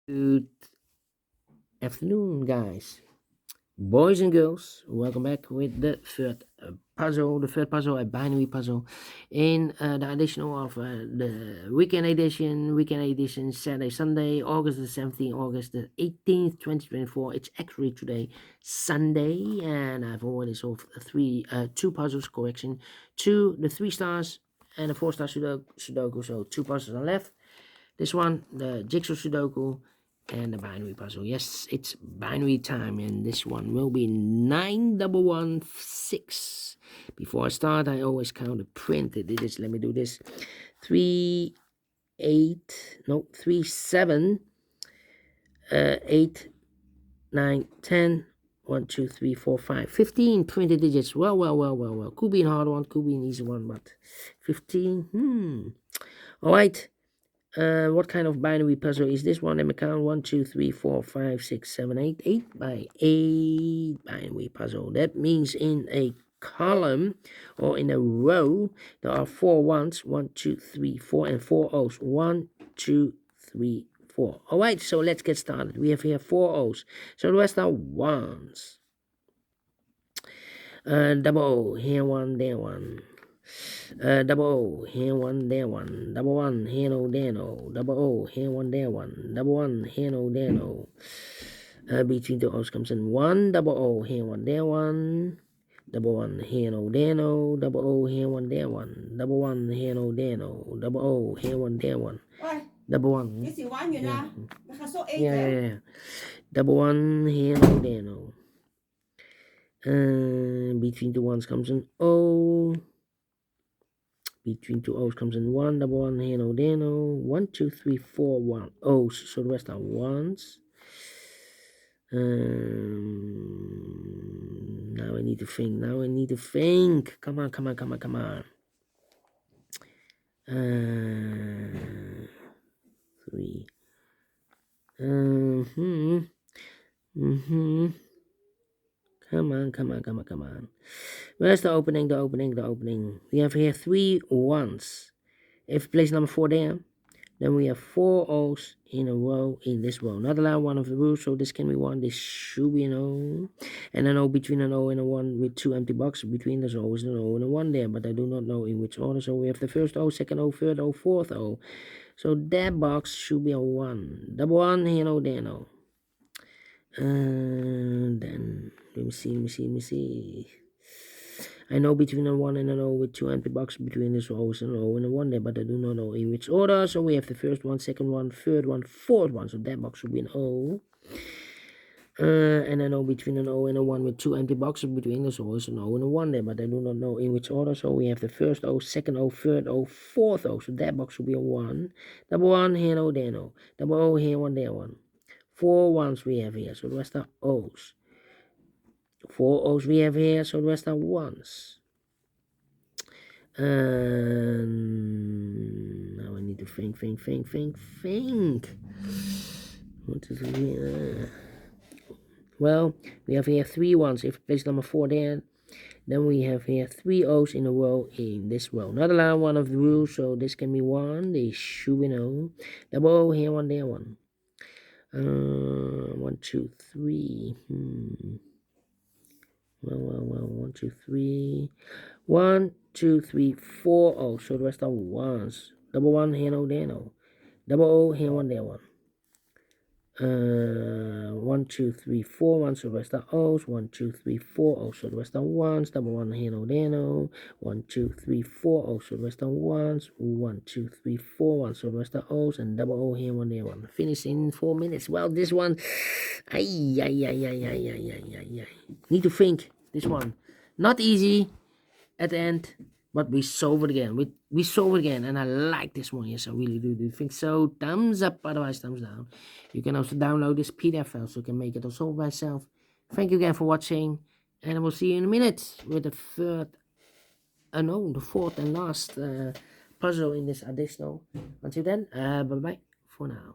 Good afternoon, guys, boys and girls. Welcome back with the third puzzle. The third puzzle, a binary puzzle, in the additional of the weekend edition, Saturday, Sunday, August the 17th, August the 18th, 2024. It's actually today, Sunday, and I've already solved two puzzles. Correction, the 3 stars and the 4 star Sudoku. So 2 puzzles are left. This one, the jigsaw Sudoku, and the binary puzzle. Yes, it's binary time, and this one will be 9116. Before I start, I always count the printed digits. Let me do this. 3, 7, 8, 9, 10. 1, 2, 3, 4, 5. 15 printed digits. Well. Could be a hard one, could be an easy one, but 15. All right. What kind of binary puzzle is this one? Let me count. 1, 2, 3, 4, 5, 6, 7, 8. 8 by 8 binary puzzle. That means in a column or in a row, there are 4 ones. 1, 2, 3, 4, and 4 O's. 1, 2, 3, 4. All right, so let's get started. We have here 4 O's. So the rest are ones. Double O, here one, there one. Double O, here one, there one. Double 1, here no, there no. Double O, here one, there one. Double 1, here no, there no. Between the O's comes in 1. Double O, here one, there one. Double 1, here no, there no. Double O, here one, there one. Double 1, here no, there no. Double O, here one, there one. Double 1. Yeah. Double 1, here no, there no. Between the ones comes an O. Between 2 O's comes in 1. Double 1, here no, there no. 1, 2, 3, 4, 1 O's. So the rest are ones. Now I need to think. Come on. 3. Come on. Where's the opening? We have here 3 ones. If place number 4 there, then we have 4 O's in a row in this row. Not allowed one of the rules, so this can be 1. This should be an O. And an O between an O and a 1 with 2 empty boxes between. There's always an O and a 1 there, but I do not know in which order. So we have the first O, second O, third O, fourth O. So that box should be a 1. Double 1, here no, there no. And then let me see. I know between a 1 and an O with 2 empty boxes between this O's and an O and a 1 there, but I do not know in which order. So we have the first one, second one, third one, fourth one. So that box should be an O. And an O between an O and a 1 with 2 empty boxes between this O's and an O and a 1 there, but I do not know in which order. So we have the first O, second O, third O, fourth O. So that box should be a 1. Double 1, here no, there no. Double O, here 1, there 1. 4 ones we have here, so the rest are O's. 4 O's we have here, so the rest are ones. Now I need to think. What is here? Well, we have here 3 ones. If place number 4 there, then we have here 3 O's in a row in this row. Not allowed one of the rules, so this can be 1. This should be no. Double O, here 1, there 1. 1, 2, 3. Well, 1, 2, 3. 1, 2, 3, 4 O. So the rest are ones. Double 1, here no, there no. Double O, here 1, there 1. 1, 2, 3, 4 1. So the rest are O's. 1, 2, 3, 4 O. So the rest are ones. Double 1, here no, there no. 1, 2, 3, 4 O. So the rest are ones. 1, 2, 3, 4 1. So the rest are O's, and double O, here 1, there 1. Finish in 4 minutes. Well, this one, need to think. This one, not easy at the end, but we solve it again. We solve it again, and I like this one. Yes, I really do think so. Thumbs up, otherwise thumbs down. You can also download this PDF file so you can make it also by yourself. Thank you again for watching, and I will see you in a minute with the fourth and last puzzle in this additional. Until then, bye-bye for now.